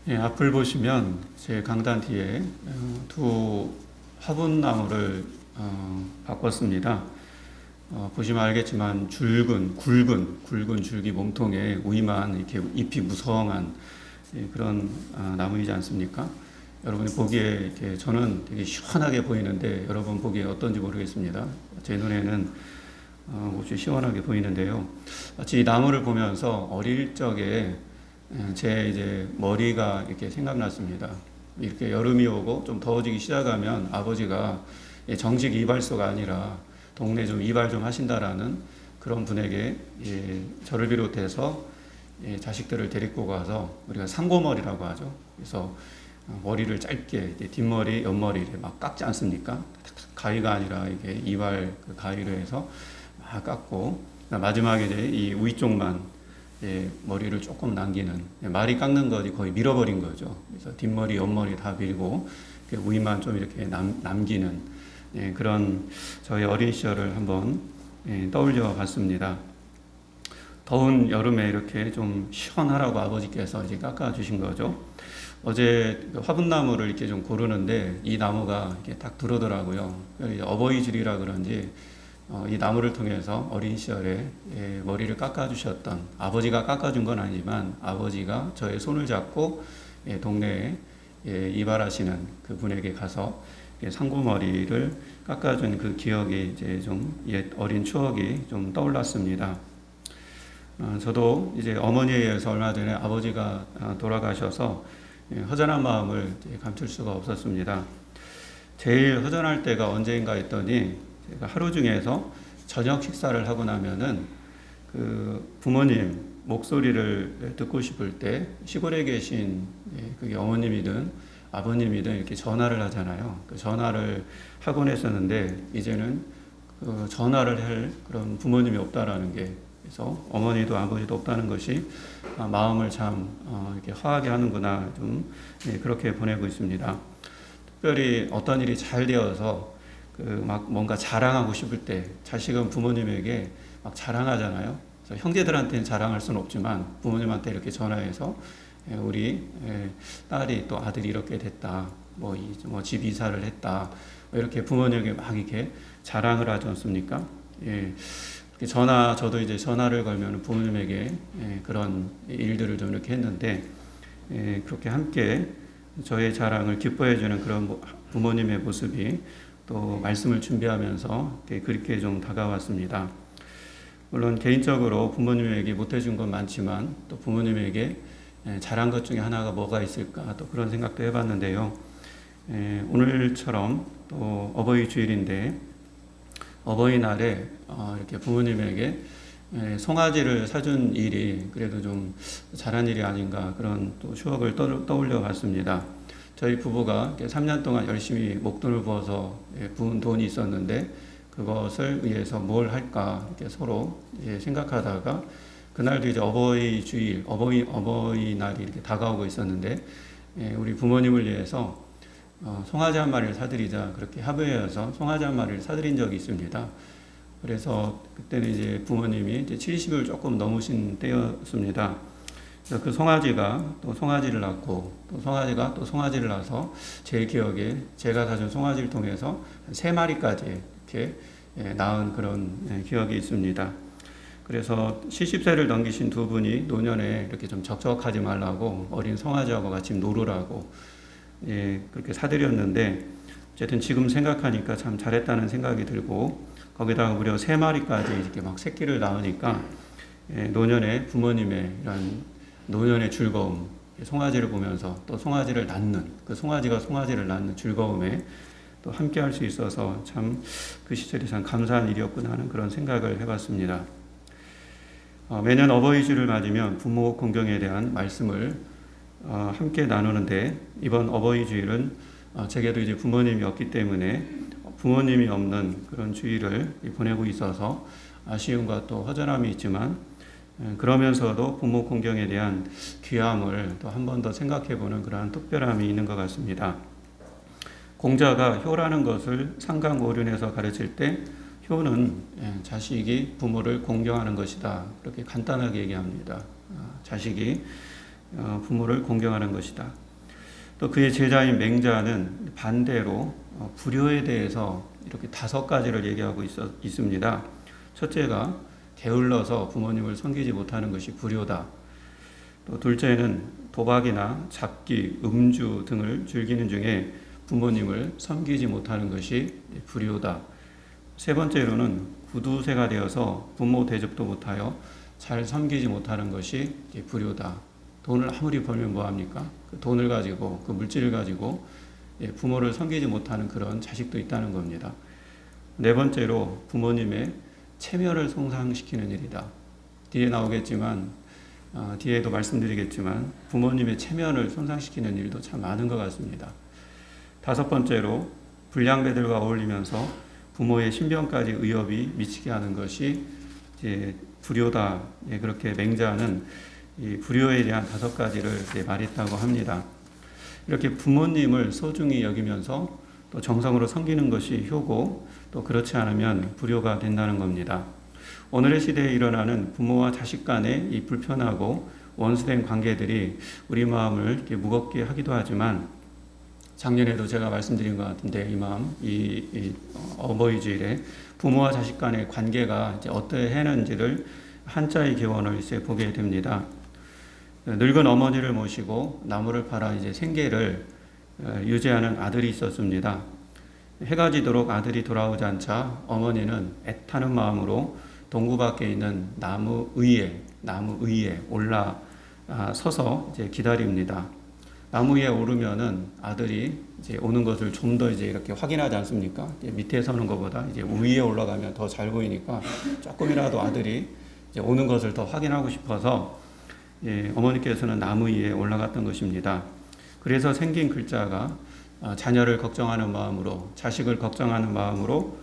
예, 앞을 보시면 제 강단 뒤에 두 화분나무를 바꿨습니다. 보시면 알겠지만 굵은 줄기 몸통에 우이만 이렇게 잎이 무성한 그런 나무이지 않습니까? 여러분이 보기에 이렇게 저는 되게 시원하게 보이는데 여러분 보기에 어떤지 모르겠습니다. 제 눈에는 몹시 시원하게 보이는데요. 마치 이 나무를 보면서 어릴 적에 제 이제 머리가 이렇게 생각났습니다. 이렇게 여름이 오고 좀 더워지기 시작하면 아버지가 정식 이발소가 아니라 동네 좀 이발 좀 하신다라는 그런 분에게 저를 비롯해서 자식들을 데리고 가서 우리가 상고머리라고 하죠. 그래서 머리를 짧게 뒷머리, 옆머리를 막 깎지 않습니까? 가위가 아니라 이게 이발 그 가위로 해서 막 깎고 마지막에 이제 이 위쪽만 머리를 조금 남기는 말이 깎는 거지 거의 밀어버린 거죠. 그래서 뒷머리, 옆머리 다 밀고 위만 좀 이렇게 남기는 그런 저희 어린 시절을 한번 떠올려 봤습니다. 더운 여름에 이렇게 좀 시원하라고 아버지께서 이제 깎아주신 거죠. 어제 화분나무를 이렇게 좀 고르는데 이 나무가 이렇게 딱 들어오더라고요. 어버이줄이라 그런지 이 나무를 통해서 어린 시절에 머리를 깎아주셨던 아버지가 깎아준 건 아니지만 아버지가 저의 손을 잡고 동네에 이발하시는 그 분에게 가서 상고머리를 깎아준 그 기억이 이제 좀 옛 어린 추억이 좀 떠올랐습니다. 저도 이제 어머니에 의해서 얼마 전에 아버지가 돌아가셔서 허전한 마음을 감출 수가 없었습니다. 제일 허전할 때가 언제인가 했더니 제가 하루 중에서 저녁 식사를 하고 나면은 그 부모님 목소리를 듣고 싶을 때 시골에 계신 그게 어머님이든 아버님이든 이렇게 전화를 하잖아요. 그 전화를 하곤 했었는데 이제는 그 전화를 할 그런 부모님이 없다라는 게 그래서 어머니도 아버지도 없다는 것이 마음을 참 이렇게 화하게 하는구나 좀 그렇게 보내고 있습니다. 특별히 어떤 일이 잘 되어서 그 막 뭔가 자랑하고 싶을 때 자식은 부모님에게 막 자랑하잖아요. 그래서 형제들한테는 자랑할 수는 없지만 부모님한테 이렇게 전화해서 우리 딸이 또 아들이 이렇게 됐다. 뭐 집 이사를 했다. 이렇게 부모님에게 막 이렇게 자랑을 하지 않습니까? 예. 저도 이제 전화를 걸면 부모님에게 그런 일들을 좀 이렇게 했는데 그렇게 함께 저의 자랑을 기뻐해주는 그런 부모님의 모습이 또 말씀을 준비하면서 그렇게 좀 다가왔습니다. 물론 개인적으로 부모님에게 못해준 건 많지만 또 부모님에게 잘한 것 중에 하나가 뭐가 있을까 또 그런 생각도 해봤는데요. 오늘처럼 또 어버이 주일인데 어버이날에 이렇게 부모님에게 송아지를 사준 일이 그래도 좀 잘한 일이 아닌가 그런 또 추억을 떠올려 봤습니다. 저희 부부가 3년 동안 열심히 목돈을 부어서 부은 돈이 있었는데 그것을 위해서 뭘 할까 이렇게 서로 생각하다가 그날도 이제 어버이 주일, 어버이날이 이렇게 다가오고 있었는데 우리 부모님을 위해서 송아지 한 마리를 사드리자 그렇게 합의해서 송아지 한 마리를 사드린 적이 있습니다. 그래서 그때는 이제 부모님이 이제 70을 조금 넘으신 때였습니다. 그래서 그 송아지가 또 송아지를 낳고 또 송아지가 또 송아지를 낳아서 제 기억에 제가 사준 송아지를 통해서 3마리까지 이렇게 낳은 그런 기억이 있습니다. 그래서 70세를 넘기신 두 분이 노년에 이렇게 좀 적적하지 말라고 어린 송아지하고 같이 놀으라고 그렇게 사드렸는데 어쨌든 지금 생각하니까 참 잘했다는 생각이 들고 거기다가 무려 3마리까지 이렇게 막 새끼를 낳으니까 노년에 부모님의 이런 노년의 즐거움 송아지를 보면서 또 송아지를 낳는 그 송아지가 송아지를 낳는 즐거움에 또 함께 할 수 있어서 참 그 시절이 참 감사한 일이었구나 하는 그런 생각을 해봤습니다. 매년 어버이주를 맞으면 부모 공경에 대한 말씀을 함께 나누는데 이번 어버이주일은 제게도 이제 부모님이 없기 때문에 부모님이 없는 그런 주일을 보내고 있어서 아쉬움과 또 허전함이 있지만 그러면서도 부모 공경에 대한 귀함을 또 한 번 더 생각해보는 그러한 특별함이 있는 것 같습니다. 공자가 효라는 것을 상강오륜에서 가르칠 때 효는 자식이 부모를 공경하는 것이다. 그렇게 간단하게 얘기합니다. 자식이 부모를 공경하는 것이다. 또 그의 제자인 맹자는 반대로 불효에 대해서 이렇게 5가지를 얘기하고 있습니다. 첫째가 게을러서 부모님을 섬기지 못하는 것이 불효다. 또 둘째는 도박이나 잡기, 음주 등을 즐기는 중에 부모님을 섬기지 못하는 것이 불효다. 세 번째로는 구두쇠가 되어서 부모 대접도 못하여 잘 섬기지 못하는 것이 불효다. 돈을 아무리 벌면 뭐합니까? 그 돈을 가지고, 그 물질을 가지고 부모를 섬기지 못하는 그런 자식도 있다는 겁니다. 네 번째로 부모님의 체면을 손상시키는 일이다. 뒤에 나오겠지만, 뒤에도 말씀드리겠지만 부모님의 체면을 손상시키는 일도 참 많은 것 같습니다. 다섯 번째로 불량배들과 어울리면서 부모의 신병까지 의협이 미치게 하는 것이 이제 불효다. 그렇게 맹자는 이 불효에 대한 5가지를 말했다고 합니다. 이렇게 부모님을 소중히 여기면서 또 정성으로 섬기는 것이 효고, 또 그렇지 않으면 불효가 된다는 겁니다. 오늘의 시대에 일어나는 부모와 자식 간의 이 불편하고 원수된 관계들이 우리 마음을 이렇게 무겁게 하기도 하지만, 작년에도 제가 말씀드린 것 같은데 이 어버이 주일에 부모와 자식 간의 관계가 이제 어떠했는지를 한자의 기원을 이제 보게 됩니다. 늙은 어머니를 모시고 나무를 팔아 이제 생계를 유지하는 아들이 있었습니다. 해가 지도록 아들이 돌아오지 않자 어머니는 애타는 마음으로 동구 밖에 있는 나무 위에 올라서서 이제 기다립니다. 나무 위에 오르면은 아들이 이제 오는 것을 좀 더 이제 이렇게 확인하지 않습니까? 밑에 서는 것보다 이제 위에 올라가면 더 잘 보이니까 조금이라도 아들이 이제 오는 것을 더 확인하고 싶어서 어머니께서는 나무 위에 올라갔던 것입니다. 그래서 생긴 글자가 자녀를 걱정하는 마음으로, 자식을 걱정하는 마음으로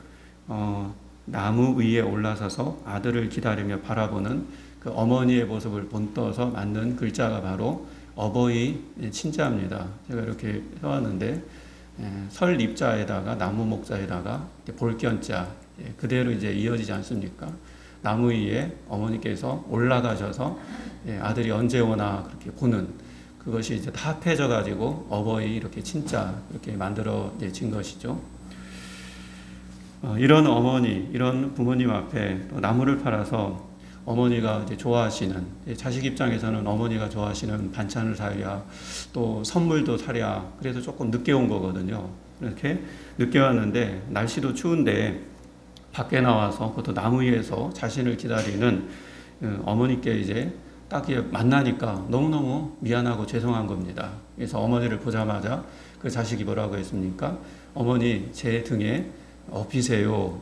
나무 위에 올라서서 아들을 기다리며 바라보는 그 어머니의 모습을 본떠서 만든 글자가 바로 어버이 친자입니다. 제가 이렇게 해왔는데 설 입자에다가 나무 목자에다가 볼견자 그대로 이제 이어지지 않습니까? 나무 위에 어머니께서 올라가셔서 아들이 언제 오나 그렇게 보는, 그것이 이제 다 합해져 가지고 어버이 이렇게 친자 이렇게 만들어진 것이죠. 이런 어머니, 이런 부모님 앞에 또 나무를 팔아서 어머니가 이제 좋아하시는, 자식 입장에서는 어머니가 좋아하시는 반찬을 사랴, 또 선물도 사랴, 그래서 조금 늦게 온 거거든요. 이렇게 늦게 왔는데 날씨도 추운데 밖에 나와서 그것도 나무 위에서 자신을 기다리는 어머니께 이제 딱 만나니까 너무너무 미안하고 죄송한 겁니다. 그래서 어머니를 보자마자 그 자식이 뭐라고 했습니까? 어머니 제 등에 업히세요.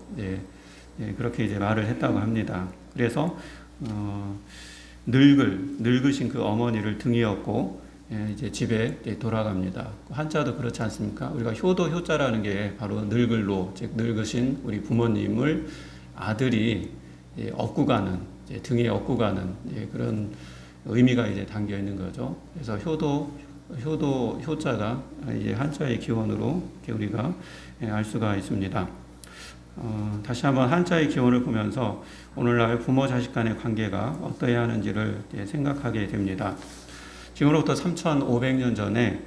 그렇게 이제 말을 했다고 합니다. 그래서 늙으신 그 어머니를 등에 업고 이제 집에 돌아갑니다. 한자도 그렇지 않습니까? 우리가 효도 효자라는 게 바로 늙을로, 즉 늙으신 우리 부모님을 아들이 업고 가는, 등에 업고 가는 그런 의미가 이제 담겨 있는 거죠. 그래서 효도 효자가 이제 한자의 기원으로 우리가 알 수가 있습니다. 다시 한번 한자의 기원을 보면서 오늘날 부모 자식 간의 관계가 어떠해야 하는지를 생각하게 됩니다. 지금으로부터 3,500년 전에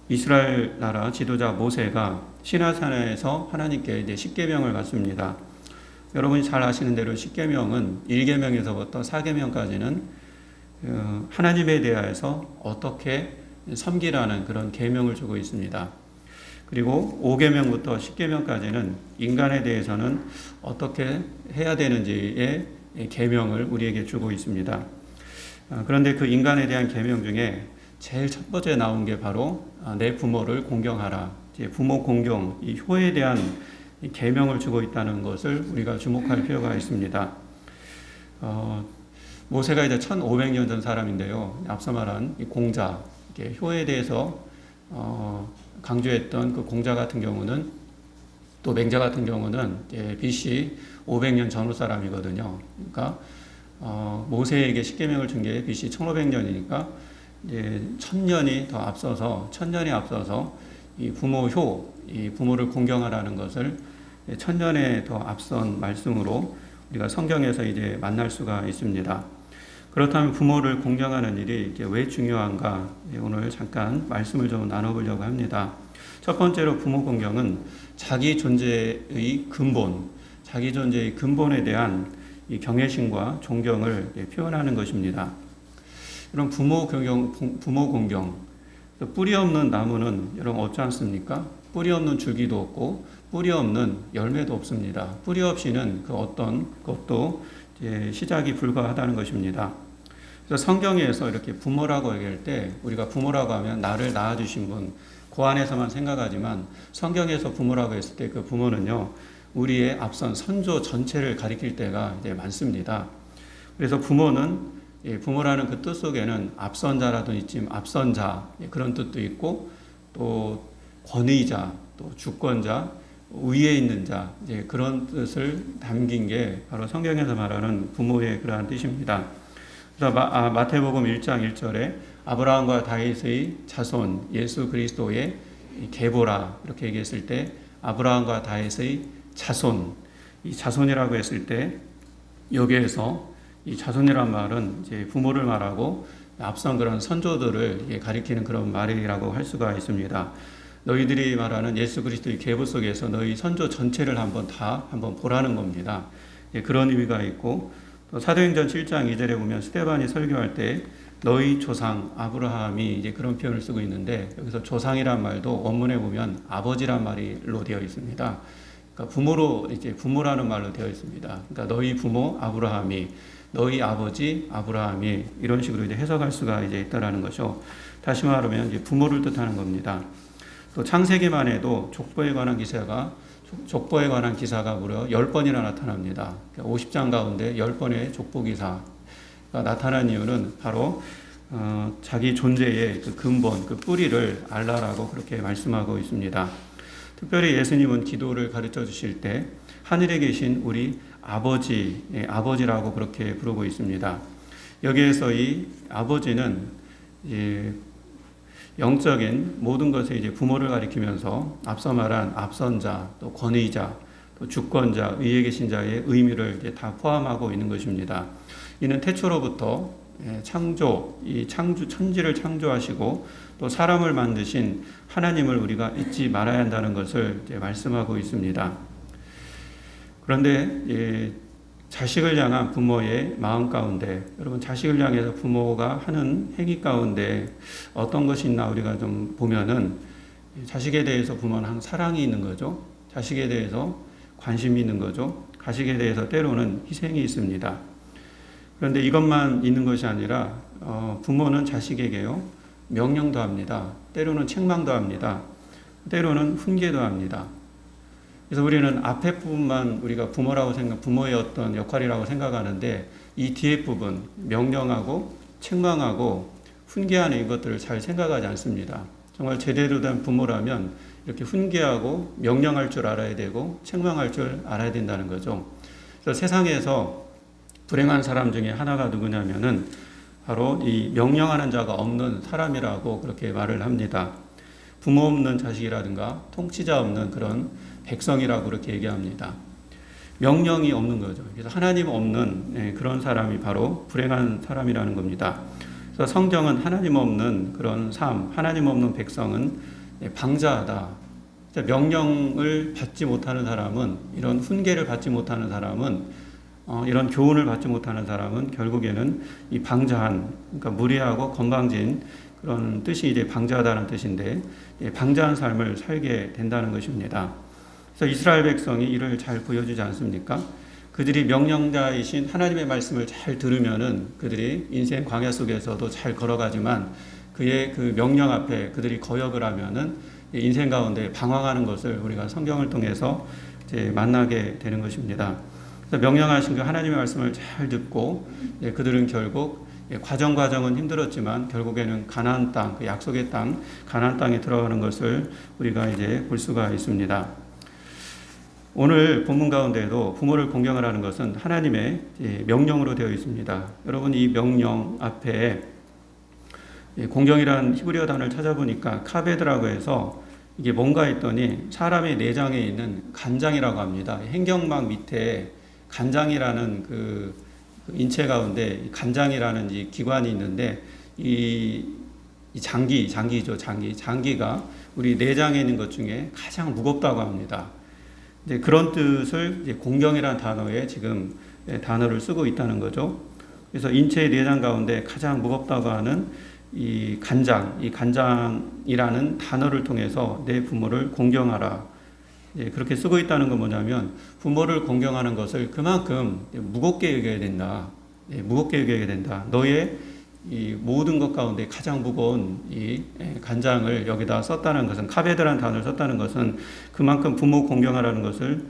이스라엘 나라 지도자 모세가 시나산에서 하나님께 이제 십계명을 받습니다. 여러분이 잘 아시는 대로 십계명은 1계명에서부터 4계명까지는 하나님에 대하여서 어떻게 섬기라는 그런 계명을 주고 있습니다. 그리고 5계명부터 10계명까지는 인간에 대해서는 어떻게 해야 되는지의 계명을 우리에게 주고 있습니다. 그런데 그 인간에 대한 계명 중에 제일 첫 번째 나온 게 바로 내 부모를 공경하라. 부모 공경, 이 효에 대한 계명을 주고 있다는 것을 우리가 주목할 필요가 있습니다. 모세가 이제 1500년 전 사람인데요. 앞서 말한 이 공자, 효에 대해서 강조했던 그 공자 같은 경우는, 또 맹자 같은 경우는 BC 500년 전후 사람이거든요. 그러니까 모세에게 십계명을 준 게 BC 1500년이니까 이제 1000년이 앞서서 이 부모 효, 이 부모를 공경하라는 것을 1000년에 더 앞선 말씀으로 우리가 성경에서 이제 만날 수가 있습니다. 그렇다면 부모를 공경하는 일이 이게 왜 중요한가? 오늘 잠깐 말씀을 좀 나눠보려고 합니다. 첫 번째로 부모 공경은 자기 존재의 근본, 자기 존재의 근본에 대한 이 경외심과 존경을 표현하는 것입니다. 이런 부모 공경, 뿌리 없는 나무는 여러분 없지 않습니까? 뿌리 없는 줄기도 없고 뿌리 없는 열매도 없습니다. 뿌리 없이는 그 어떤 것도 시작이 불가하다는 것입니다. 그래서 성경에서 이렇게 부모라고 얘기할 때 우리가 부모라고 하면 나를 낳아주신 분, 그 안에서만 생각하지만 성경에서 부모라고 했을 때 그 부모는요, 우리의 앞선 선조 전체를 가리킬 때가 이제 많습니다. 그래서 부모는 부모라는 그 뜻 속에는 앞선 자라도 있지만 앞선 자 그런 뜻도 있고 또 권위자, 또 주권자, 위에 있는 자 이제 그런 뜻을 담긴 게 바로 성경에서 말하는 부모의 그러한 뜻입니다. 그래서 마태복음 1장 1절에 아브라함과 다윗의 자손 예수 그리스도의 계보라 이렇게 얘기했을 때 아브라함과 다윗의 자손, 이 자손이라고 했을 때 여기에서 이 자손이란 말은 이제 부모를 말하고 앞선 그런 선조들을 가리키는 그런 말이라고 할 수가 있습니다. 너희들이 말하는 예수 그리스도의 계보 속에서 너희 선조 전체를 한번 보라는 겁니다. 그런 의미가 있고 또 사도행전 7장 2절에 보면 스데반이 설교할 때 너희 조상 아브라함이 이제 그런 표현을 쓰고 있는데 여기서 조상이란 말도 원문에 보면 아버지란 말로 되어 있습니다. 그러니까 부모라는 말로 되어 있습니다. 그러니까 너희 부모 아브라함이, 너희 아버지 아브라함이 이런 식으로 이제 해석할 수가 이제 있다라는 것이죠. 다시 말하면 이제 부모를 뜻하는 겁니다. 또 창세기만 해도 족보에 관한 기사가 무려 10번이나 나타납니다. 50장 가운데 10번의 족보 기사가 나타난 이유는 바로 자기 존재의 그 근본, 그 뿌리를 알라라고 그렇게 말씀하고 있습니다. 특별히 예수님은 기도를 가르쳐 주실 때 하늘에 계신 우리 아버지라고 그렇게 부르고 있습니다. 여기에서 이 아버지는 영적인 모든 것에 이제 부모를 가리키면서 앞서 말한 앞선자, 또 권위자, 또 주권자, 위에 계신 자의 의미를 이제 다 포함하고 있는 것입니다. 이는 태초로부터 천지를 창조하시고 또 사람을 만드신 하나님을 우리가 잊지 말아야 한다는 것을 이제 말씀하고 있습니다. 그런데 자식을 향한 부모의 마음 가운데, 여러분 자식을 향해서 부모가 하는 행위 가운데 어떤 것이 있나 우리가 좀 보면은 자식에 대해서 부모는 항상 사랑이 있는 거죠. 자식에 대해서 관심이 있는 거죠. 자식에 대해서 때로는 희생이 있습니다. 그런데 이것만 있는 것이 아니라 부모는 자식에게요 명령도 합니다. 때로는 책망도 합니다. 때로는 훈계도 합니다. 그래서 우리는 앞에 부분만 우리가 부모의 어떤 역할이라고 생각하는데 이 뒤에 부분, 명령하고 책망하고 훈계하는 이것들을 잘 생각하지 않습니다. 정말 제대로 된 부모라면 이렇게 훈계하고 명령할 줄 알아야 되고 책망할 줄 알아야 된다는 거죠. 그래서 세상에서 불행한 사람 중에 하나가 누구냐면은 바로 이 명령하는 자가 없는 사람이라고 그렇게 말을 합니다. 부모 없는 자식이라든가 통치자 없는 그런 백성이라고 그렇게 얘기합니다. 명령이 없는 거죠. 그래서 하나님 없는 그런 사람이 바로 불행한 사람이라는 겁니다. 그래서 성경은 하나님 없는 그런 삶, 하나님 없는 백성은 방자하다. 명령을 받지 못하는 사람은, 이런 훈계를 받지 못하는 사람은, 이런 교훈을 받지 못하는 사람은 결국에는 이 방자한, 그러니까 무례하고 건방진 그런 뜻이 이제 방자하다는 뜻인데, 방자한 삶을 살게 된다는 것입니다. 그래서 이스라엘 백성이 이를 잘 보여주지 않습니까? 그들이 명령자이신 하나님의 말씀을 잘 들으면은 그들이 인생 광야 속에서도 잘 걸어가지만 그의 그 명령 앞에 그들이 거역을 하면은 인생 가운데 방황하는 것을 우리가 성경을 통해서 이제 만나게 되는 것입니다. 그래서 명령하신 그 하나님의 말씀을 잘 듣고 그들은 결국 과정은 힘들었지만 결국에는 가나안 땅, 그 약속의 땅, 가나안 땅에 들어가는 것을 우리가 이제 볼 수가 있습니다. 오늘 본문 가운데도 부모를 공경을 하는 것은 하나님의 명령으로 되어 있습니다. 여러분 이 명령 앞에 공경이라는 히브리어 단어를 찾아보니까 카베드라고 해서 이게 뭔가 했더니 사람의 내장에 있는 간장이라고 합니다. 행경막 밑에 간장이라는 그 그 인체 가운데 간장이라는 이 기관이 있는데 이 장기가 우리 내장에 있는 것 중에 가장 무겁다고 합니다. 이제 그런 뜻을 이제 공경이라는 단어에 지금 단어를 쓰고 있다는 거죠. 그래서 인체의 내장 가운데 가장 무겁다고 하는 이 간장이라는 단어를 통해서 내 부모를 공경하라. 그렇게 쓰고 있다는 건 뭐냐면 부모를 공경하는 것을 그만큼 무겁게 여겨야 된다. 무겁게 여겨야 된다. 너의 이 모든 것 가운데 가장 무거운 이 간장을 여기다 썼다는 것은, 카베드라는 단어를 썼다는 것은 그만큼 부모 공경하는 것을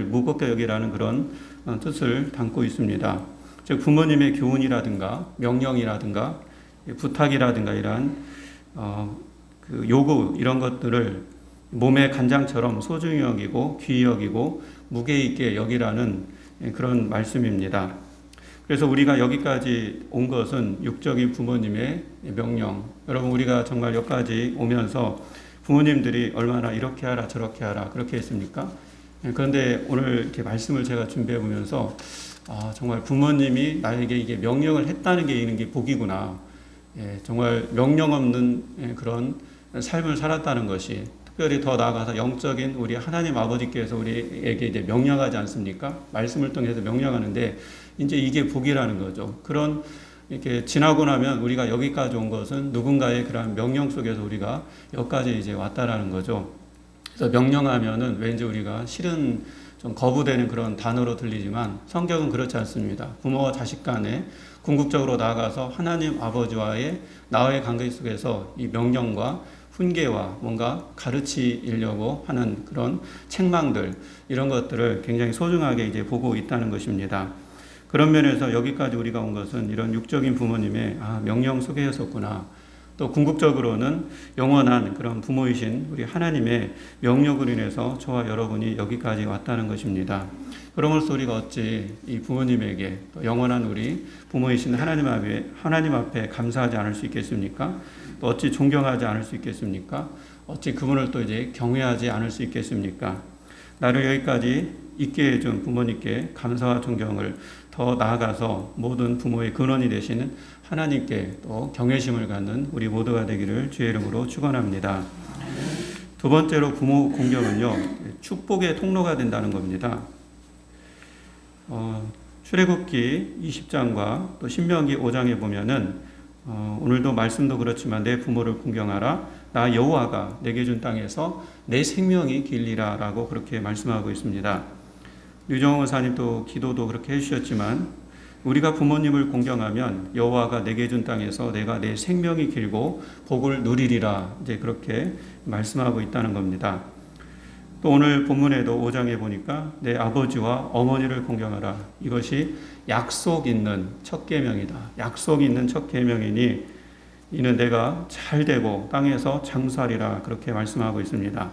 무겁게 여기라는 그런 뜻을 담고 있습니다. 즉 부모님의 교훈이라든가 명령이라든가 부탁이라든가 이러한 그 요구 이런 것들을 몸의 간장처럼 소중히 여기고 귀히 여기고 무게 있게 여기라는 그런 말씀입니다. 그래서 우리가 여기까지 온 것은 육적인 부모님의 명령. 여러분 우리가 정말 여기까지 오면서 부모님들이 얼마나 이렇게 하라 저렇게 하라 그렇게 했습니까? 그런데 오늘 이렇게 말씀을 제가 준비해 보면서 정말 부모님이 나에게 이게 명령을 했다는 게 이런 게 복이구나. 정말 명령 없는 그런 삶을 살았다는 것이, 특별히 더 나아가서 영적인 우리 하나님 아버지께서 우리에게 이제 명령하지 않습니까? 말씀을 통해서 명령하는데 이제 이게 복이라는 거죠. 그런 이렇게 지나고 나면 우리가 여기까지 온 것은 누군가의 그런 명령 속에서 우리가 여기까지 이제 왔다라는 거죠. 그래서 명령하면은 왠지 우리가 싫은 좀 거부되는 그런 단어로 들리지만 성경은 그렇지 않습니다. 부모와 자식 간에 궁극적으로 나아가서 하나님 아버지와의 나와의 관계 속에서 이 명령과 훈계와 뭔가 가르치려고 하는 그런 책망들 이런 것들을 굉장히 소중하게 이제 보고 있다는 것입니다. 그런 면에서 여기까지 우리가 온 것은 이런 육적인 부모님의 명령 속에였었구나. 또 궁극적으로는 영원한 그런 부모이신 우리 하나님의 명령으로 인해서 저와 여러분이 여기까지 왔다는 것입니다. 그러므로서 우리가 어찌 이 부모님에게 또 영원한 우리 부모이신 하나님 앞에 감사하지 않을 수 있겠습니까? 또 어찌 존경하지 않을 수 있겠습니까? 어찌 그분을 또 이제 경외하지 않을 수 있겠습니까? 나를 여기까지 있게 해준 부모님께 감사와 존경을, 더 나아가서 모든 부모의 근원이 되시는 하나님께 또 경외심을 갖는 우리 모두가 되기를 주의 이름으로 축원합니다. 두 번째로 부모 공경은요, 축복의 통로가 된다는 겁니다. 출애굽기 20장과 또 신명기 5장에 보면은 오늘도 말씀도 그렇지만 내 부모를 공경하라. 나 여호와가 내게 준 땅에서 내 생명이 길리라 라고 그렇게 말씀하고 있습니다. 유정호 원사님도 기도도 그렇게 해주셨지만 우리가 부모님을 공경하면 여호와가 내게 준 땅에서 내가 내 생명이 길고 복을 누리리라 이제 그렇게 말씀하고 있다는 겁니다. 또 오늘 본문에도 5장에 보니까 내 아버지와 어머니를 공경하라. 이것이 약속 있는 첫 계명이다. 약속 있는 첫 계명이니 이는 내가 잘 되고 땅에서 장수하리라 그렇게 말씀하고 있습니다.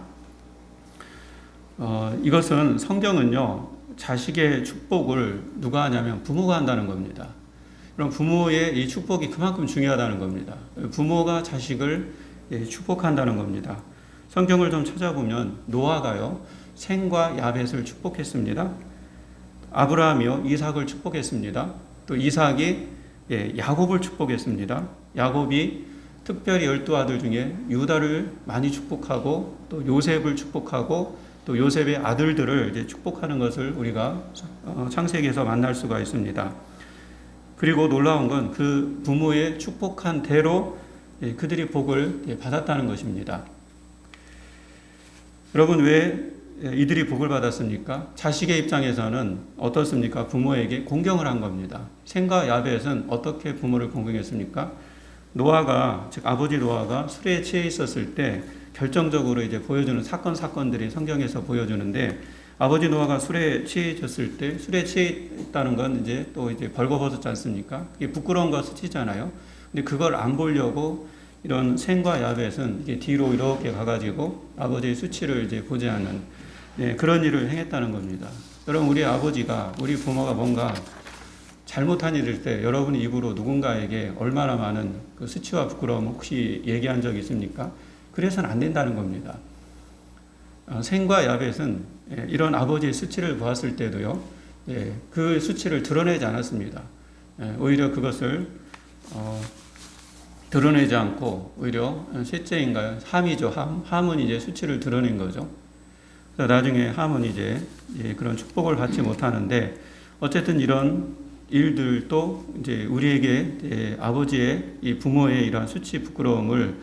이것은 성경은요, 자식의 축복을 누가 하냐면 부모가 한다는 겁니다. 그럼 부모의 이 축복이 그만큼 중요하다는 겁니다. 부모가 자식을 축복한다는 겁니다. 성경을 좀 찾아보면 노아가요, 셈과 야벳을 축복했습니다. 아브라함이요, 이삭을 축복했습니다. 또 이삭이 야곱을 축복했습니다. 야곱이 특별히 12아들 중에 유다를 많이 축복하고 또 요셉을 축복하고 또 요셉의 아들들을 이제 축복하는 것을 우리가 창세기에서 만날 수가 있습니다. 그리고 놀라운 건 그 부모의 축복한 대로 그들이 복을 받았다는 것입니다. 여러분 왜 이들이 복을 받았습니까? 자식의 입장에서는 어떻습니까? 부모에게 공경을 한 겁니다. 셈과 야벳은 어떻게 부모를 공경했습니까? 노아가, 즉 아버지 노아가 술에 취해 있었을 때 결정적으로 이제 보여주는 사건들이 성경에서 보여주는데, 아버지 노아가 술에 취해졌을 때, 술에 취해 있다는 건 이제 또 이제 벌거벗었지 않습니까? 그게 부끄러운 거 스치잖아요. 근데 그걸 안 보려고 이런 셈과 야벳은 이게 뒤로 이렇게 가가지고 아버지의 수치를 이제 보지 않는 그런 일을 행했다는 겁니다. 여러분, 우리 아버지가, 우리 부모가 뭔가 잘못한 일일 때 여러분의 입으로 누군가에게 얼마나 많은 그 수치와 부끄러움 혹시 얘기한 적이 있습니까? 그래서는 안 된다는 겁니다. 셈과 야벳은 이런 아버지의 수치를 보았을 때도요, 그 수치를 드러내지 않았습니다. 오히려 그것을 드러내지 않고 오히려 셋째인가요? 함이죠. 함은 이제 수치를 드러낸 거죠. 그래서 나중에 함은 이제 그런 축복을 받지 못하는데, 어쨌든 이런 일들도 이제 우리에게 아버지의 이 부모의 이러한 수치 부끄러움을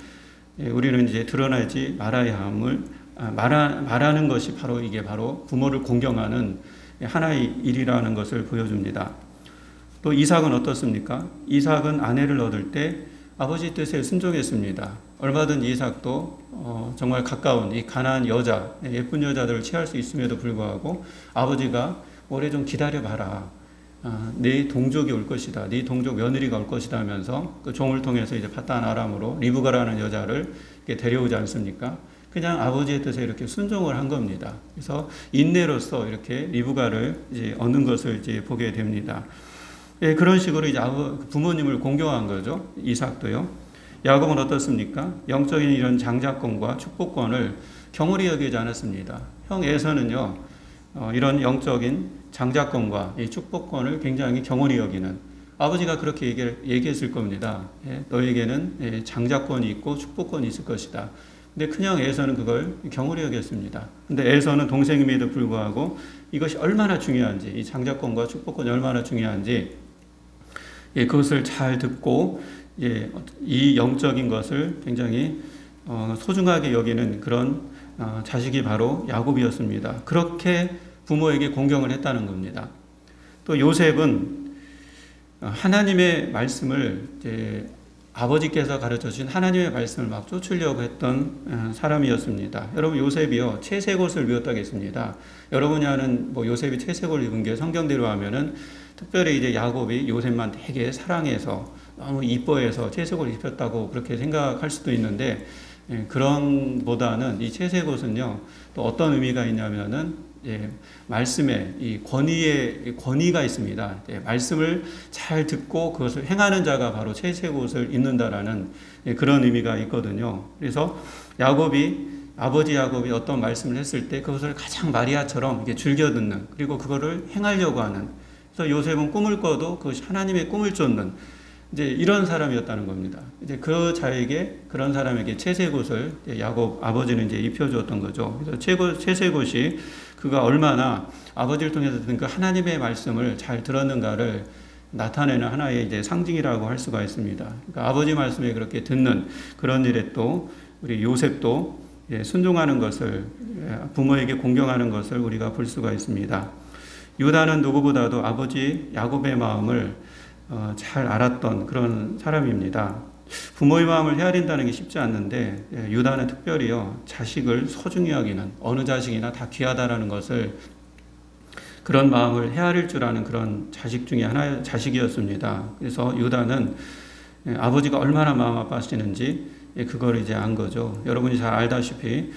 우리는 이제 드러내지 말아야 함을 말하는 것이 바로 이게 바로 부모를 공경하는 하나의 일이라는 것을 보여줍니다. 또 이삭은 어떻습니까? 이삭은 아내를 얻을 때 아버지 뜻에 순종했습니다. 얼마든지 이삭도 정말 가까운 이 가나안 여자, 예쁜 여자들을 취할 수 있음에도 불구하고 아버지가 오래 좀 기다려봐라. 네 동족이 올 것이다. 네 동족 며느리가 올 것이다 하면서 그 종을 통해서 이제 파단 아람으로 리브가라는 여자를 데려오지 않습니까? 그냥 아버지의 뜻에 이렇게 순종을 한 겁니다. 그래서 인내로서 이렇게 리브가를 이제 얻는 것을 이제 보게 됩니다. 그런 식으로 이제 부모님을 공경한 거죠. 이삭도요. 야곱은 어떻습니까? 영적인 이런 장자권과 축복권을 경홀히 여기지 않았습니다. 형 에서는요, 이런 영적인 장자권과 이 축복권을 굉장히 경홀히 여기는, 아버지가 그렇게 얘기했을 겁니다. 너에게는 장자권이 있고 축복권이 있을 것이다. 근데 큰형 에서는 그걸 경홀히 여겼습니다. 근데 에서는 동생임에도 불구하고 이것이 얼마나 중요한지, 이 장자권과 축복권이 얼마나 중요한지 그것을 잘 듣고 이 영적인 것을 굉장히 소중하게 여기는 그런 자식이 바로 야곱이었습니다. 그렇게 부모에게 공경을 했다는 겁니다. 또 요셉은 하나님의 말씀을 아버지께서 가르쳐 주신 하나님의 말씀을 막 쫓으려고 했던 사람이었습니다. 여러분, 요셉이요, 채색옷을 입었다고 했습니다. 여러분이 아는 요셉이 채색옷을 입은 게 성경대로 하면은 특별히 이제 야곱이 요셉만 되게 사랑해서 너무 이뻐해서 채색옷을 입혔다고 그렇게 생각할 수도 있는데, 그런 보다는 이 채색옷은요, 또 어떤 의미가 있냐면은 말씀에 이 권위가 있습니다. 말씀을 잘 듣고 그것을 행하는 자가 바로 채색옷을 입는다라는 그런 의미가 있거든요. 그래서 아버지 야곱이 어떤 말씀을 했을 때 그것을 가장 마리아처럼 이렇게 즐겨 듣는, 그리고 그거를 행하려고 하는. 그래서 요셉은 꿈을 꿔도 그것이 하나님의 꿈을 쫓는 이제 이런 사람이었다는 겁니다. 이제 그런 사람에게 채색옷을 야곱 아버지는 이제 입혀주었던 거죠. 그래서 채색옷이 그가 얼마나 아버지를 통해서 듣는 그 하나님의 말씀을 잘 들었는가를 나타내는 하나의 이제 상징이라고 할 수가 있습니다. 그러니까 아버지 말씀에 그렇게 듣는 그런 일에 또 우리 요셉도 순종하는 것을, 부모에게 공경하는 것을 우리가 볼 수가 있습니다. 유다는 누구보다도 아버지 야곱의 마음을 잘 알았던 그런 사람입니다. 부모의 마음을 헤아린다는 게 쉽지 않는데, 유다는 특별히요, 자식을 소중히 여기는, 어느 자식이나 다 귀하다라는 것을, 그런 마음을 헤아릴 줄 아는 그런 자식 중에 하나의 자식이었습니다. 그래서 유다는 아버지가 얼마나 마음 아파하시는지 그걸 이제 안 거죠. 여러분이 잘 알다시피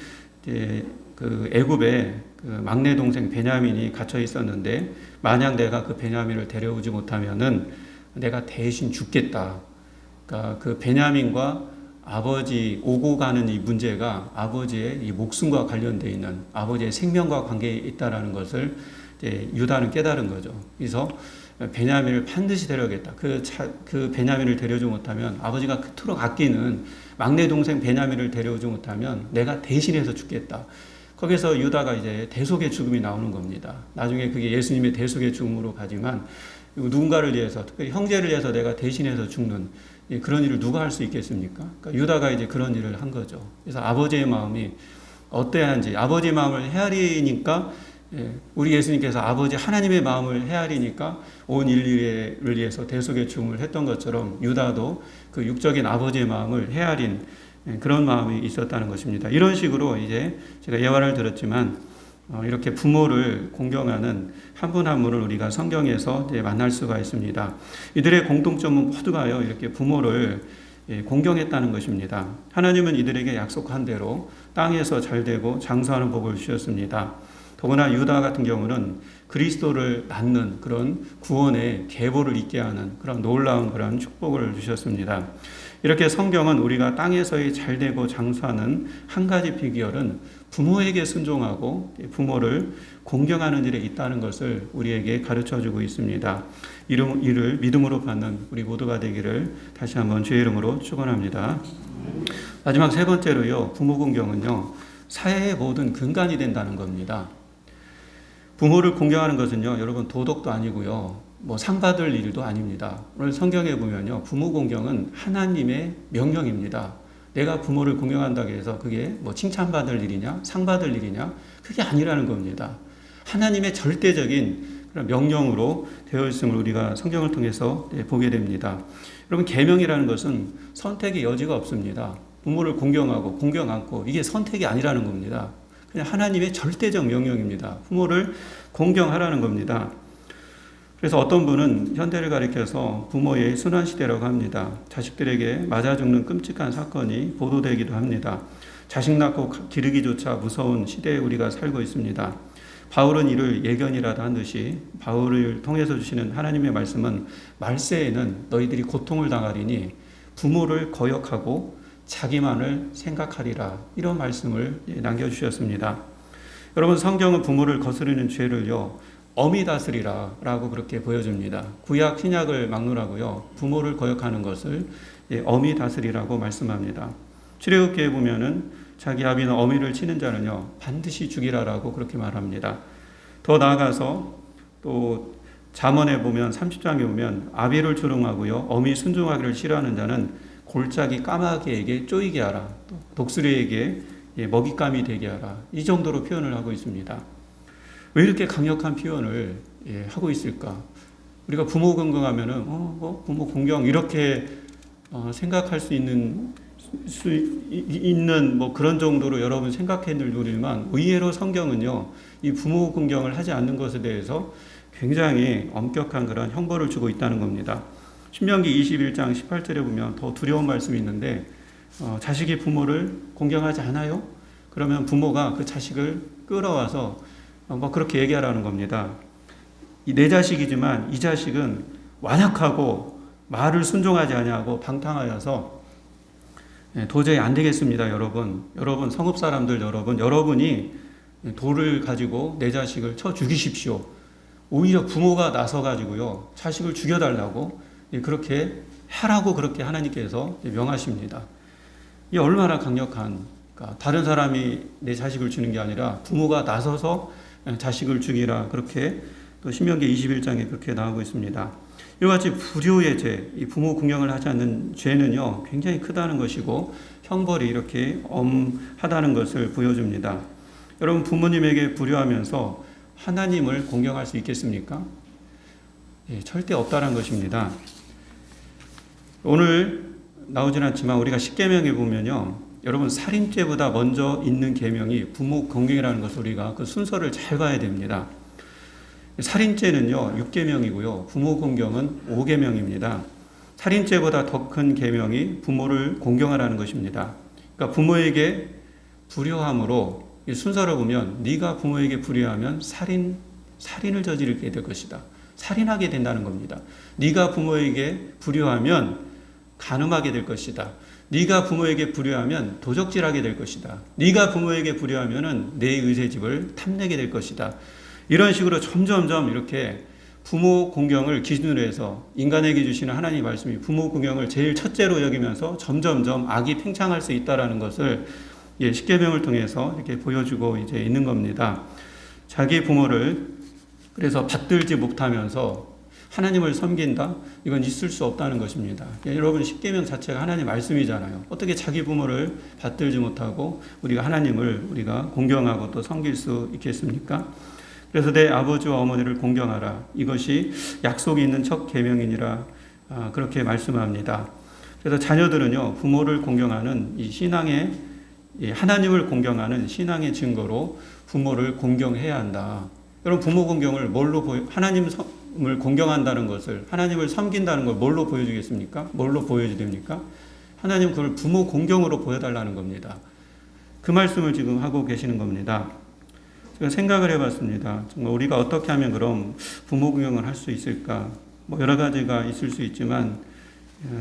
그 애굽에 그 막내 동생 베냐민이 갇혀 있었는데, 만약 내가 그 베냐민을 데려오지 못하면은 내가 대신 죽겠다. 그러니까 그 베냐민과 아버지 오고 가는 이 문제가 아버지의 이 목숨과 관련되어 있는, 아버지의 생명과 관계에 있다라는 것을 이제 유다는 깨달은 거죠. 그래서 베냐민을 반드시 데려오겠다. 그 베냐민을 데려오지 못하면, 아버지가 그토록 아끼는 막내 동생 베냐민을 데려오지 못하면 내가 대신해서 죽겠다. 거기서 유다가 이제 대속의 죽음이 나오는 겁니다. 나중에 그게 예수님의 대속의 죽음으로 가지만, 누군가를 위해서, 특별히 형제를 위해서 내가 대신해서 죽는 그런 일을 누가 할 수 있겠습니까? 그러니까 유다가 이제 그런 일을 한 거죠. 그래서 아버지의 마음이 어떠한지, 아버지의 마음을 헤아리니까, 우리 예수님께서 아버지 하나님의 마음을 헤아리니까 온 인류를 위해서 대속의 죽음을 했던 것처럼, 유다도 그 육적인 아버지의 마음을 헤아린 그런 마음이 있었다는 것입니다. 이런 식으로 이제 제가 예화를 들었지만, 이렇게 부모를 공경하는 한 분 한 분을 우리가 성경에서 만날 수가 있습니다. 이들의 공통점은 모두가요, 이렇게 부모를 공경했다는 것입니다. 하나님은 이들에게 약속한 대로 땅에서 잘되고 장수하는 복을 주셨습니다. 더구나 유다 같은 경우는 그리스도를 낳는 그런 구원의 계보를 있게 하는 그런 놀라운 그런 축복을 주셨습니다. 이렇게 성경은 우리가 땅에서의 잘되고 장수하는 한 가지 비결은 부모에게 순종하고 부모를 공경하는 일에 있다는 것을 우리에게 가르쳐주고 있습니다. 이를 믿음으로 받는 우리 모두가 되기를 다시 한번 주의 이름으로 축원합니다. 마지막 세 번째로요, 부모 공경은요, 사회의 모든 근간이 된다는 겁니다. 부모를 공경하는 것은요, 여러분 도덕도 아니고요, 뭐 상 받을 일도 아닙니다. 오늘 성경에 보면요, 부모 공경은 하나님의 명령입니다. 내가 부모를 공경한다고 해서 그게 뭐 칭찬받을 일이냐, 상 받을 일이냐, 그게 아니라는 겁니다. 하나님의 절대적인 그런 명령으로 되어 있음을 우리가 성경을 통해서 보게 됩니다. 여러분, 계명이라는 것은 선택의 여지가 없습니다. 부모를 공경하고 공경 않고 이게 선택이 아니라는 겁니다. 그냥 하나님의 절대적 명령입니다. 부모를 공경하라는 겁니다. 그래서 어떤 분은 현대를 가리켜서 부모의 순환시대라고 합니다. 자식들에게 맞아 죽는 끔찍한 사건이 보도되기도 합니다. 자식 낳고 기르기조차 무서운 시대에 우리가 살고 있습니다. 바울은 이를 예견이라도 한 듯이 바울을 통해서 주시는 하나님의 말씀은 말세에는 너희들이 고통을 당하리니 부모를 거역하고 자기만을 생각하리라, 이런 말씀을 남겨주셨습니다. 여러분, 성경은 부모를 거스르는 죄를요, 엄히 다스리라 라고 그렇게 보여줍니다. 구약 신약을 막론하고요, 부모를 거역하는 것을 엄히 다스리라고 말씀합니다. 출애굽기에 보면은 자기 아비는 어미를 치는 자는요 반드시 죽이라라고 그렇게 말합니다. 더 나아가서 또 잠언에 보면 30장에 보면 아비를 조롱하고요 어미 순종하기를 싫어하는 자는 골짜기 까마귀에게 쪼이게 하라, 또 독수리에게 먹잇감이 되게 하라, 이 정도로 표현을 하고 있습니다. 왜 이렇게 강력한 표현을 하고 있을까? 우리가 부모 공경하면은 부모 공경 이렇게 생각할 수 있는 뭐 그런 정도로 여러분 생각했을 노리만, 의외로 성경은요 이 부모 공경을 하지 않는 것에 대해서 굉장히 엄격한 그런 형벌을 주고 있다는 겁니다. 신명기 21장 18절에 보면 더 두려운 말씀이 있는데, 자식이 부모를 공경하지 않아요? 그러면 부모가 그 자식을 끌어와서 뭐 그렇게 얘기하라는 겁니다. 내 자식이지만 이 자식은 완악하고 말을 순종하지 아니하고 방탕하여서 도저히 안 되겠습니다. 여러분 성읍 사람들 여러분이 돌을 가지고 내 자식을 쳐 죽이십시오. 오히려 부모가 나서 가지고요 자식을 죽여달라고 그렇게 하라고 그렇게 하나님께서 명하십니다. 이게 얼마나 강력한, 다른 사람이 내 자식을 주는 게 아니라 부모가 나서서 자식을 죽이라, 그렇게 또 신명기 21장에 그렇게 나오고 있습니다. 이와 같이 불효의 죄, 이 부모 공경을 하지 않는 죄는요 굉장히 크다는 것이고 형벌이 이렇게 엄하다는 것을 보여줍니다. 여러분, 부모님에게 불효하면서 하나님을 공경할 수 있겠습니까? 절대 없다는 것입니다. 오늘 나오진 않지만 우리가 십계명에 보면요, 여러분 살인죄보다 먼저 있는 계명이 부모 공경이라는 것을 우리가 그 순서를 잘 봐야 됩니다. 살인죄는요 6계명이고요 부모 공경은 5계명입니다. 살인죄보다 더 큰 계명이 부모를 공경하라는 것입니다. 그러니까 부모에게 불효함으로, 이 순서를 보면 네가 부모에게 불효하면 살인을 저지르게 될 것이다, 살인하게 된다는 겁니다. 네가 부모에게 불효하면 간음하게 될 것이다, 네가 부모에게 불효하면 도적질하게 될 것이다, 네가 부모에게 불효하면 내 의제집을 탐내게 될 것이다. 이런 식으로 점점점 이렇게 부모 공경을 기준으로 해서 인간에게 주시는 하나님의 말씀이 부모 공경을 제일 첫째로 여기면서 점점점 악이 팽창할 수 있다라는 것을 십계명을 통해서 이렇게 보여주고 이제 있는 겁니다. 자기 부모를 그래서 받들지 못하면서 하나님을 섬긴다? 이건 있을 수 없다는 것입니다. 여러분, 십계명 자체가 하나님의 말씀이잖아요. 어떻게 자기 부모를 받들지 못하고 우리가 하나님을 우리가 공경하고 또 섬길 수 있겠습니까? 그래서 내 아버지와 어머니를 공경하라, 이것이 약속이 있는 첫 계명이니라, 그렇게 말씀합니다. 그래서 자녀들은요 부모를 공경하는 이 신앙의, 하나님을 공경하는 신앙의 증거로 부모를 공경해야 한다. 여러분, 부모 공경을 하나님을 공경한다는 것을, 하나님을 섬긴다는 걸 뭘로 보여주겠습니까? 뭘로 보여줘야 됩니까? 하나님 그걸 부모 공경으로 보여달라는 겁니다. 그 말씀을 지금 하고 계시는 겁니다. 제가 생각을 해봤습니다. 정말 우리가 어떻게 하면 그럼 부모 공경을 할 수 있을까? 뭐 여러 가지가 있을 수 있지만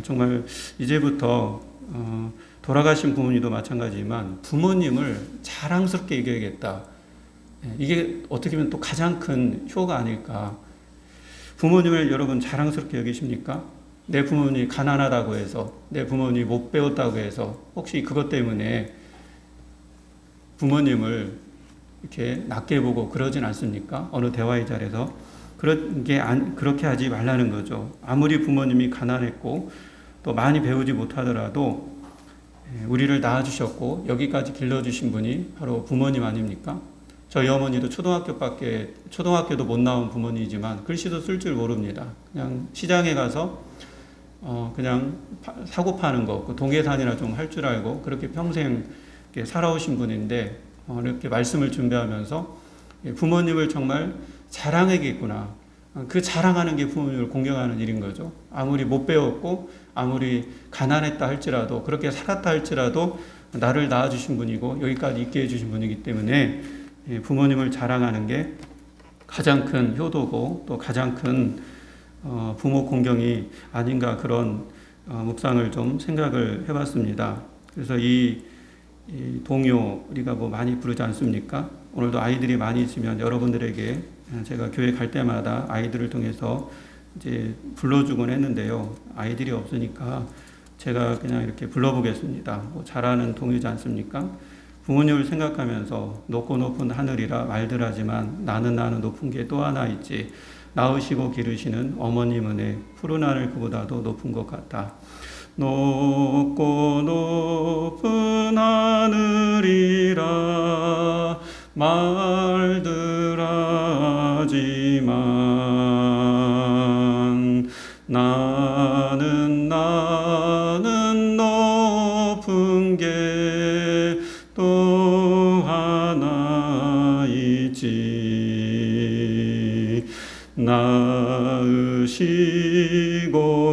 정말 이제부터 돌아가신 부모님도 마찬가지지만 부모님을 자랑스럽게 여겨야겠다. 이게 어떻게 보면 또 가장 큰 효가 아닐까. 부모님을 여러분 자랑스럽게 여기십니까? 내 부모님이 가난하다고 해서, 내 부모님이 못 배웠다고 해서 혹시 그것 때문에 부모님을 이렇게 낮게 보고 그러진 않습니까? 어느 대화의 자리에서 그렇게 하지 말라는 거죠. 아무리 부모님이 가난했고 또 많이 배우지 못하더라도 우리를 낳아주셨고 여기까지 길러주신 분이 바로 부모님 아닙니까? 저희 어머니도 초등학교도 못 나온 부모님이지만 글씨도 쓸 줄 모릅니다. 그냥 시장에 가서 그냥 사고 파는 거, 그 동계산이나 좀 할 줄 알고 그렇게 평생 살아오신 분인데 이렇게 말씀을 준비하면서 부모님을 정말 자랑하겠구나. 그 자랑하는 게 부모님을 공경하는 일인 거죠. 아무리 못 배웠고 아무리 가난했다 할지라도 그렇게 살았다 할지라도 나를 낳아주신 분이고 여기까지 있게 해주신 분이기 때문에 부모님을 자랑하는 게 가장 큰 효도고 또 가장 큰 부모 공경이 아닌가 그런 묵상을 좀 생각을 해봤습니다. 그래서 이 동요 우리가 뭐 많이 부르지 않습니까? 오늘도 아이들이 많이 있으면 여러분들에게 제가 교회 갈 때마다 아이들을 통해서 이제 불러주곤 했는데요. 아이들이 없으니까 제가 그냥 이렇게 불러보겠습니다. 뭐 잘하는 동요지 않습니까? 부모님을 생각하면서 높고 높은 하늘이라 말들 하지만 나는 높은 게 또 하나 있지. 낳으시고 기르시는 어머님 은혜 푸른 하늘 그보다도 높은 것 같다. 높고 높은 하늘이라 말들 하지만 나는 높은 게 또 하나 있지. 낳으시고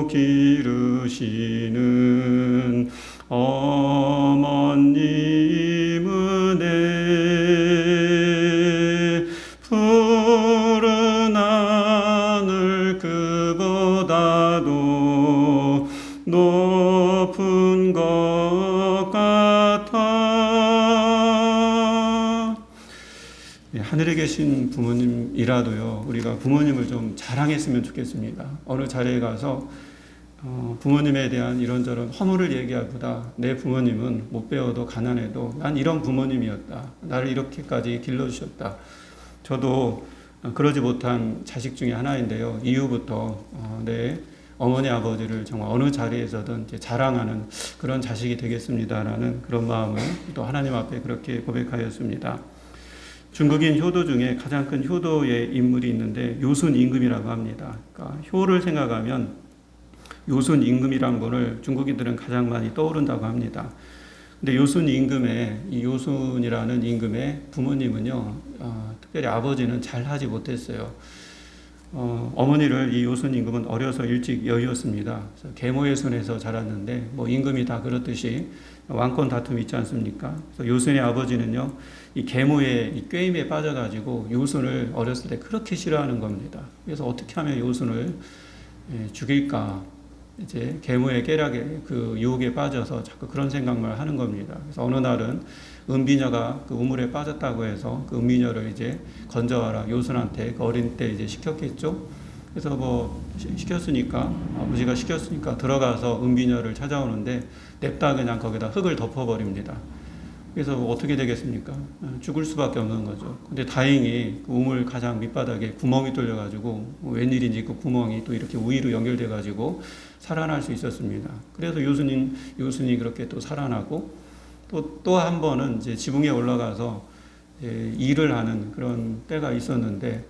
기르시는 어머님 은혜 푸른 하늘 그보다도 높은 것 같아. 하늘에 계신 부모님이라도요, 우리가 부모님을 좀 자랑했으면 좋겠습니다. 어느 자리에 가서 부모님에 대한 이런저런 허물을 얘기하보다 내 부모님은 못 배워도 가난해도 난 이런 부모님이었다. 나를 이렇게까지 길러주셨다. 저도 그러지 못한 자식 중에 하나인데요. 이후부터 내 어머니 아버지를 정말 어느 자리에서든 이제 자랑하는 그런 자식이 되겠습니다라는 그런 마음을 또 하나님 앞에 그렇게 고백하였습니다. 중국인 효도 중에 가장 큰 효도의 인물이 있는데 요순 임금이라고 합니다. 그러니까 효를 생각하면 요순 임금이란 분을 중국인들은 가장 많이 떠오른다고 합니다. 근데 요순 임금의 이 요순이라는 임금의 부모님은요, 특별히 아버지는 잘 하지 못했어요. 어머니를 이 요순 임금은 어려서 일찍 여의었습니다. 그래서 계모의 손에서 자랐는데 뭐 임금이 다 그렇듯이 왕권 다툼이 있지 않습니까? 그래서 요순의 아버지는요, 이 계모의 이 꾀임에 빠져가지고 요순을 어렸을 때 그렇게 싫어하는 겁니다. 그래서 어떻게 하면 요순을 죽일까? 이제 계모의 꾀락에 그 유혹에 빠져서 자꾸 그런 생각만 하는 겁니다. 그래서 어느 날은 은비녀가 그 우물에 빠졌다고 해서 그 은비녀를 이제 건져와라 요순한테 그 어린 때 이제 시켰겠죠. 그래서 뭐 시켰으니까 아버지가 시켰으니까 들어가서 은비녀를 찾아오는데 냅다 그냥 거기다 흙을 덮어버립니다. 그래서 어떻게 되겠습니까? 죽을 수밖에 없는 거죠. 근데 다행히 그 우물 가장 밑바닥에 구멍이 뚫려가지고 웬일인지 그 구멍이 또 이렇게 우위로 연결돼가지고 살아날 수 있었습니다. 그래서 요순이 그렇게 또 살아나고 또 한 번은 이제 지붕에 올라가서 일을 하는 그런 때가 있었는데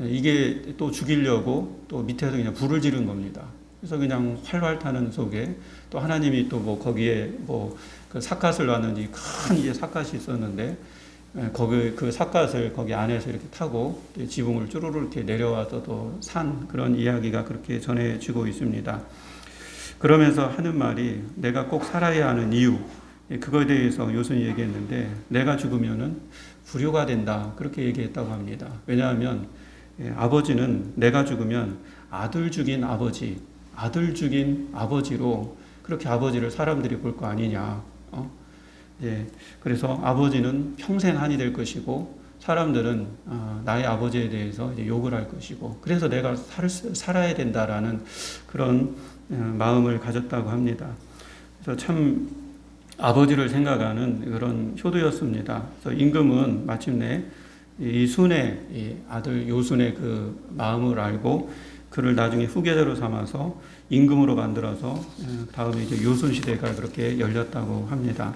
이게 또 죽이려고 또 밑에서 그냥 불을 지른 겁니다. 그래서 그냥 활활 타는 속에 또 하나님이 또 뭐 거기에 뭐 그 삿갓을 놨는지 큰 이제 삿갓이 있었는데 거기 그 삿갓을 거기 안에서 이렇게 타고 지붕을 쭈루루 이렇게 내려와서 또 산 그런 이야기가 그렇게 전해지고 있습니다. 그러면서 하는 말이 내가 꼭 살아야 하는 이유 그거에 대해서 요순이 얘기했는데 내가 죽으면은 불효가 된다 그렇게 얘기했다고 합니다. 왜냐하면 아버지는 내가 죽으면 아들 죽인 아들 죽인 아버지로 그렇게 아버지를 사람들이 볼 거 아니냐. 그래서 아버지는 평생 한이 될 것이고 사람들은 나의 아버지에 대해서 이제 욕을 할 것이고 그래서 내가 살아야 된다라는 그런 마음을 가졌다고 합니다. 그래서 참 아버지를 생각하는 그런 효도였습니다. 그래서 임금은 마침내 이 순의 이 아들 요순의 그 마음을 알고 그를 나중에 후계자로 삼아서 임금으로 만들어서 다음에 이제 요순 시대가 그렇게 열렸다고 합니다.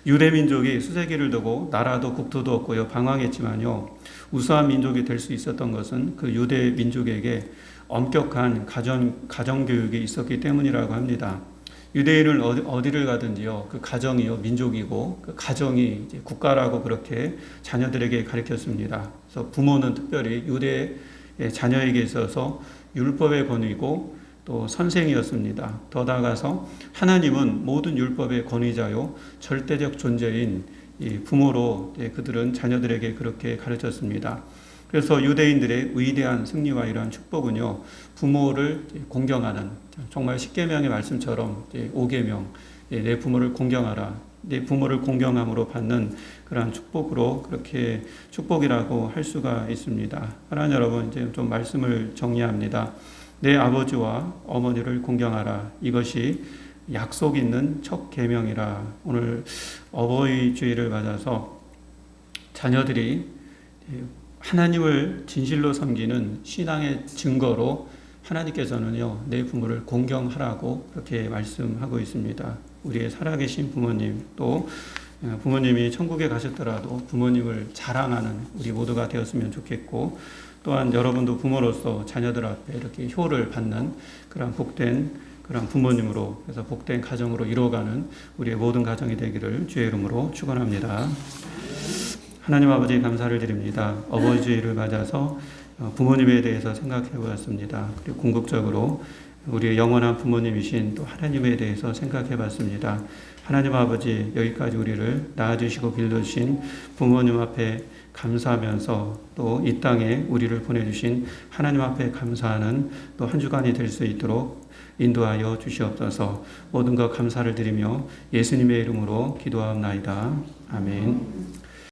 유대 민족이 수세기를 두고 나라도 국토도 없고요 방황했지만요 우수한 민족이 될 수 있었던 것은 그 유대 민족에게 엄격한 가정 교육이 있었기 때문이라고 합니다. 유대인은 어디를 가든지요 그 가정이요 민족이고 그 가정이 이제 국가라고 그렇게 자녀들에게 가르쳤습니다. 그래서 부모는 특별히 유대 자녀에게 있어서 율법의 권위고 또 선생이었습니다. 더 나아가서 하나님은 모든 율법의 권위자요 절대적 존재인 이 부모로 그들은 자녀들에게 그렇게 가르쳤습니다. 그래서 유대인들의 위대한 승리와 이러한 축복은요 부모를 공경하는 정말 십계명의 말씀처럼 5계명 내 부모를 공경하라 내 부모를 공경함으로 받는 그러한 축복으로 그렇게 축복이라고 할 수가 있습니다. 하나님 여러분 이제 좀 말씀을 정리합니다. 내 아버지와 어머니를 공경하라 이것이 약속 있는 첫 계명이라. 오늘 어버이 주일을 맞아서 자녀들이 하나님을 진실로 섬기는 신앙의 증거로 하나님께서는요 내 부모를 공경하라고 그렇게 말씀하고 있습니다. 우리의 살아계신 부모님 또 부모님이 천국에 가셨더라도 부모님을 자랑하는 우리 모두가 되었으면 좋겠고 또한 여러분도 부모로서 자녀들 앞에 이렇게 효를 받는 그런 복된 그런 부모님으로 그래서 복된 가정으로 이루어가는 우리의 모든 가정이 되기를 주의 이름으로 축원합니다. 하나님 아버지 감사를 드립니다. 어버이 주일을 맞아서 부모님에 대해서 생각해 보았습니다. 그리고 궁극적으로 우리의 영원한 부모님이신 또 하나님에 대해서 생각해 봤습니다. 하나님 아버지 여기까지 우리를 낳아주시고 길러주신 부모님 앞에 감사하면서 또 이 땅에 우리를 보내주신 하나님 앞에 감사하는 또 한 주간이 될 수 있도록 인도하여 주시옵소서. 모든 것 감사를 드리며 예수님의 이름으로 기도하옵나이다. 아멘.